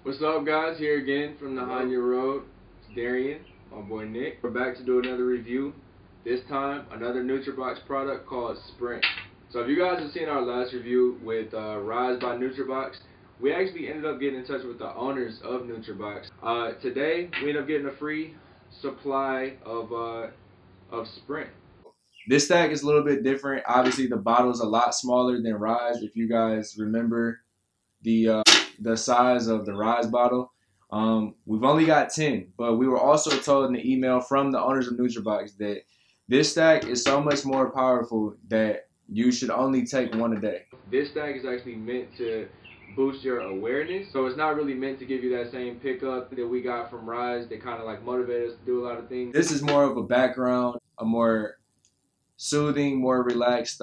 What's up, guys? Here again from the Haniaroad. It's Darian, my boy Nick. We're back to do another review. This time, another Nootrobox product called Sprint. So if you guys have seen our last review with Rise by Nootrobox, we actually ended up getting in touch with the owners of Nootrobox. Today, we ended up getting a free supply of Sprint. This stack is a little bit different. Obviously, the bottle is a lot smaller than Rise. If you guys remember the size of the Rise bottle, we've only got 10, but we were also told in the email from the owners of Nootrobox that this stack is so much more powerful that you should only take one a day. This stack is actually meant to boost your awareness, so it's not really meant to give you that same pickup that we got from Rise that kind of like motivated us to do a lot of things. This is more of a background, a more soothing, more relaxed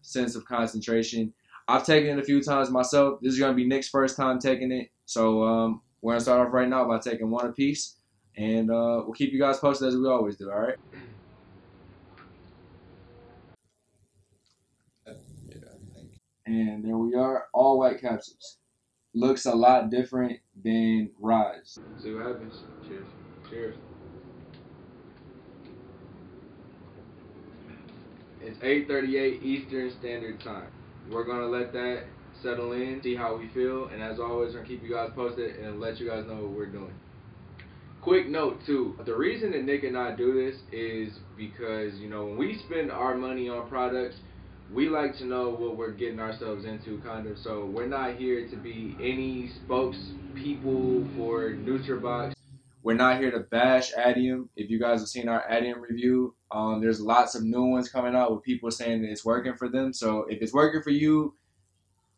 sense of concentration. I've taken it a few times myself. This is going to be Nick's first time taking it. So we're going to start off right now by taking one apiece. And we'll keep you guys posted as we always do, all right? And there we are, all white capsules. Looks a lot different than Rise. See what happens. Cheers. Cheers. It's 8:38 Eastern Standard Time. We're going to let that settle in, see how we feel, and as always, we're going to keep you guys posted and let you guys know what we're doing. Quick note too, the reason that Nick and I do this is because, you know, when we spend our money on products, we like to know what we're getting ourselves into, kind of. So we're not here to be any spokespeople for Nootrobox. We're not here to bash Addium. If you guys have seen our Addium review, there's lots of new ones coming out with people saying that it's working for them. So if it's working for you,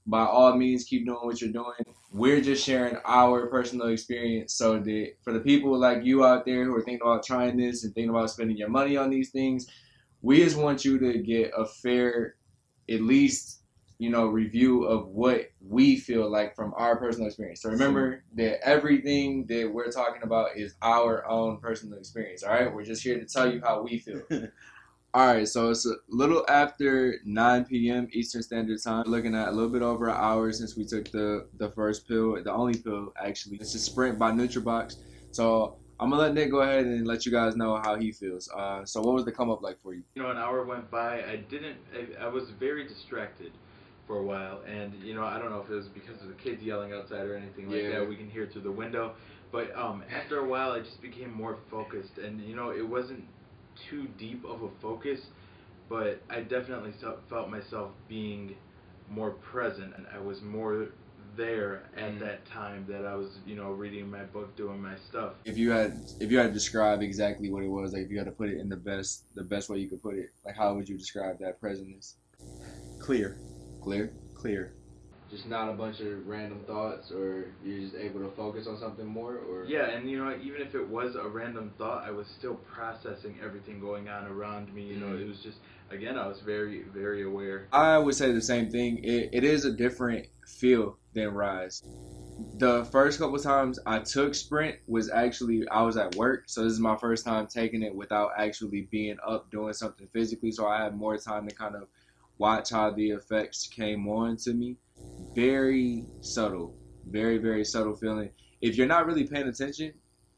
by all means, keep doing what you're doing. We're just sharing our personal experience so that for the people like you out there who are thinking about trying this and thinking about spending your money on these things, we just want you to get a fair, at least, you know, review of what we feel like from our personal experience. So remember that everything that we're talking about is our own personal experience, all right? We're just here to tell you how we feel. All right, so it's a little after 9 p.m. Eastern Standard Time. We're looking at a little bit over an hour since we took the first pill, the only pill, actually. It's a Sprint by Nootrobox. So I'm going to let Nick go ahead and let you guys know how he feels. So what was the come up like for you? You know, an hour went by. I was very distracted for a while, and you know, I don't know if it was because of the kids yelling outside or anything like that. We can hear through the window, but after a while I just became more focused, and you know, it wasn't too deep of a focus, but I definitely felt myself being more present, and I was more there at that time that I was, you know, reading my book, doing my stuff. If you had to describe exactly what it was, like if you had to put it in the best way you could put it, like how would you describe that presence? Clear. Clear? Clear. Just not a bunch of random thoughts, or you're just able to focus on something more, or? Yeah, and you know, even if it was a random thought, I was still processing everything going on around me. You know, it was just, again, I was very, very aware. I would say the same thing. It is a different feel than Rise. The first couple times I took Sprint was actually, I was at work, so this is my first time taking it without actually being up doing something physically, so I had more time to kind of watch how the effects came on to me. Very subtle, very, very subtle feeling. If you're not really paying attention,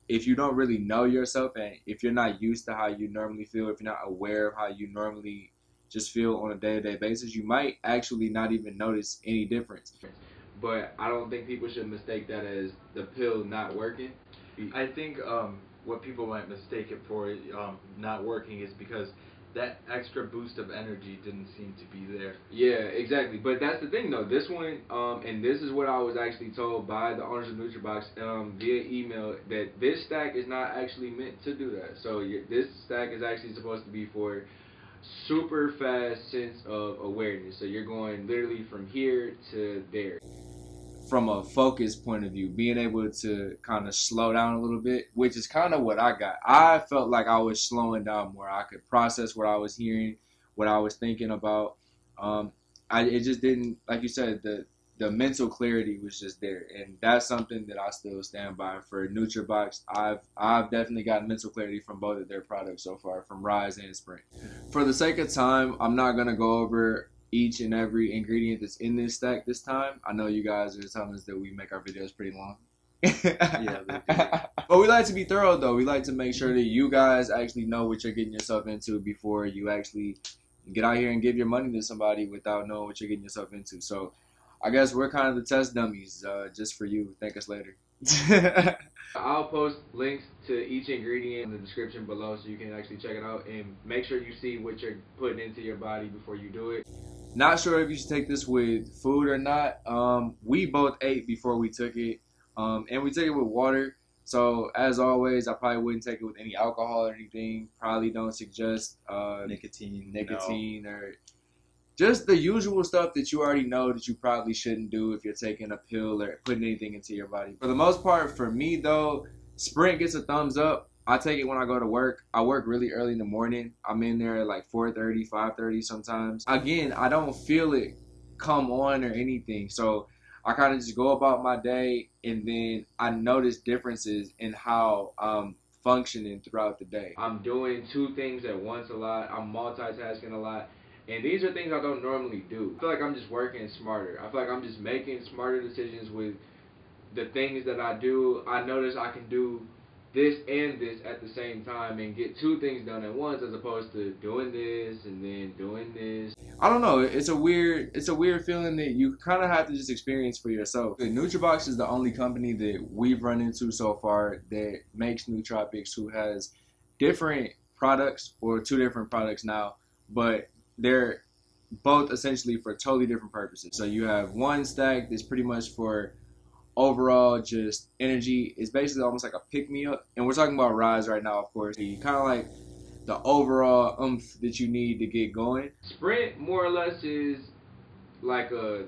if you don't really know yourself, and if you're not used to how you normally feel, if you're not aware of how you normally just feel on a day-to-day basis, you might actually not even notice any difference. But I don't think people should mistake that as the pill not working. I think what people might mistake it for not working is because that extra boost of energy didn't seem to be there. Yeah, exactly. But that's the thing, though. This one, and this is what I was actually told by the owners of Nootrobox via email, that this stack is not actually meant to do that. So this stack is actually supposed to be for super fast sense of awareness. So you're going literally from here to there. From a focus point of view, being able to kind of slow down a little bit, which is kind of what I got. I felt like I was slowing down more. I could process what I was hearing, what I was thinking about. It just didn't, like you said, the mental clarity was just there, and that's something that I still stand by. For Nootrobox, I've definitely gotten mental clarity from both of their products so far, from Rise and Sprint. For the sake of time, I'm not gonna go over each and every ingredient that's in this stack this time. I know you guys are telling us that we make our videos pretty long. Yeah, they do. But we like to be thorough, though. We like to make sure that you guys actually know what you're getting yourself into before you actually get out here and give your money to somebody without knowing what you're getting yourself into. So I guess we're kind of the test dummies, just for you. Thank us later. I'll post links to each ingredient in the description below so you can actually check it out and make sure you see what you're putting into your body before you do it. Not sure if you should take this with food or not. We both ate before we took it, and we took it with water. So as always, I probably wouldn't take it with any alcohol or anything. Probably don't suggest nicotine no. Or just the usual stuff that you already know that you probably shouldn't do if you're taking a pill or putting anything into your body. For the most part, for me though, Sprint gets a thumbs up. I take it when I go to work. I work really early in the morning. I'm in there at like 4:30, 5:30 sometimes. Again, I don't feel it come on or anything. So I kind of just go about my day, and then I notice differences in how I'm functioning throughout the day. I'm doing two things at once a lot. I'm multitasking a lot. And these are things I don't normally do. I feel like I'm just working smarter. I feel like I'm just making smarter decisions with the things that I do. I notice I can do this and this at the same time and get two things done at once as opposed to doing this and then doing this. I don't know. It's a weird feeling that you kind of have to just experience for yourself. Nootrobox is the only company that we've run into so far that makes nootropics, who has different products, or two different products now, but they're both essentially for totally different purposes. So you have one stack that's pretty much for overall just energy. It's basically almost like a pick-me-up. And we're talking about Rise right now, of course. You kind of like the overall oomph that you need to get going. Sprint more or less is like a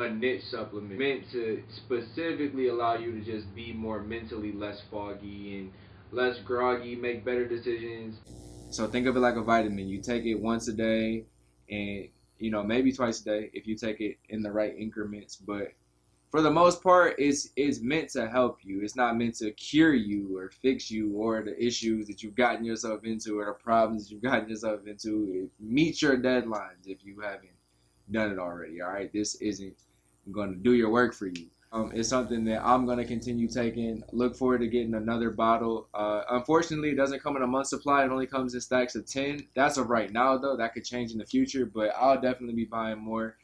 niche supplement meant to specifically allow you to just be more mentally less foggy and less groggy, make better decisions. So think of it like a vitamin. You take it once a day, and maybe twice a day if you take it in the right increments, but for the most part it's meant to help you. It's not meant to cure you or fix you or the issues that you've gotten yourself into or the problems you've gotten yourself into. Meet your deadlines if you haven't done it already. All right, this isn't going to do your work for you. It's something that I'm going to continue taking. Look forward to getting another bottle. Unfortunately, it doesn't come in a month's supply. It only comes in stacks of 10. That's of right now, though. That could change in the future, but I'll definitely be buying more.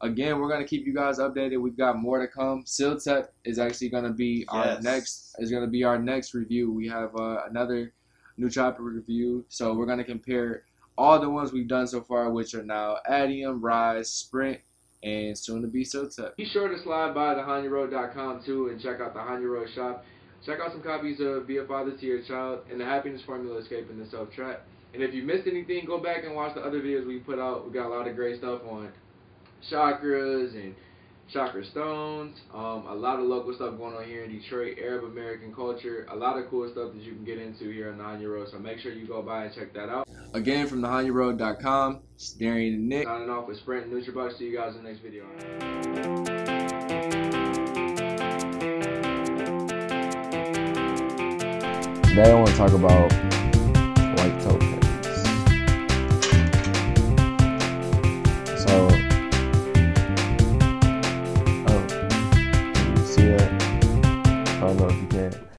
Again, we're going to keep you guys updated. We've got more to come. CILTEP is actually going to be our next review. We have another nootropic review. So we're going to compare all the ones we've done so far, which are now Addium, Rise, Sprint, and soon to be CILTEP. Be sure to slide by the Haniaroad.com too and check out the Haniaroad shop. Check out some copies of Be a Father to Your Child and the Happiness Formula, Escaping the Self-Trap. And if you missed anything, go back and watch the other videos we put out. We got a lot of great stuff on chakras and chakra stones. A lot of local stuff going on here in Detroit, Arab American culture. A lot of cool stuff that you can get into here on the Haniaroad. So make sure you go by and check that out. Again, from the Haniaroad.com, it's Darian and Nick. Signing off with Sprint and Nootrobox. See you guys in the next video. Today I want to talk about white tokens. So, can you see that? I don't know if you can.